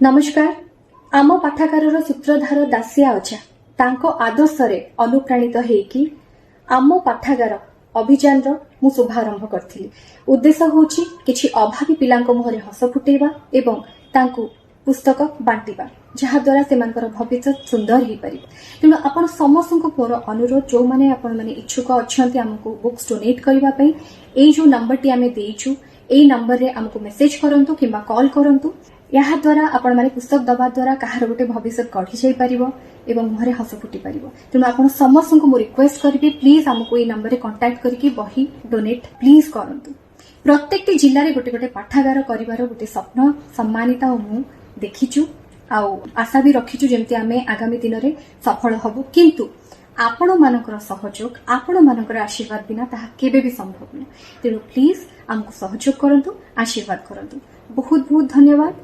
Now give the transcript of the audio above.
नमस्कार। आम पाठागार सूत्रधार दासिया अजा तांको आदर्शरे अनुप्राणित हेकी आम पाठागार अभियान मु शुभारंभ करथिली। उद्देश्य होची किछि अभावी पिलांको मुहरे हस फुटेबा एवं तांको पुस्तक बांटिबा जहा द्वारा सेमानकर भविष्य सुंदर हो पार। तेणु आपण समस्त को मोर अनुरोध जो माने आपण माने इच्छुक अछंती हमको बुक्स डोनेट करबा पई ए जो नंबर टी आमे देइछु ए नंबर रे हमको मेसेज करंतु किबा कॉल करंतु। या द्वारा आपण माने पुस्तक दबा द्वारा कहार गोटे भविष्य गढ़ी जाई परिबो एवं मुहरे हस फुटी परिबो। तेणु आपण समस्त को मु रिक्वेस्ट करबी प्लीज हमको ए नंबर रे कांटेक्ट करके बही डोनेट प्लीज करंतु। प्रत्येक जिल्ला रे गोटे गोटे पाठागार करिवार गोटे स्वप्न सम्मानित मु देखिछु आउ आशा भी रखिछु जेमति आमे आगामी दिन रे सफल हबु। किंतु आपण मानकर सहयोग आपण मानकर आशीर्वाद बिना ताहा केबे भी संभव न। तेणु प्लीज हमको सहयोग करंतु, आशीर्वाद करंतु। बहुत बहुत धन्यवाद।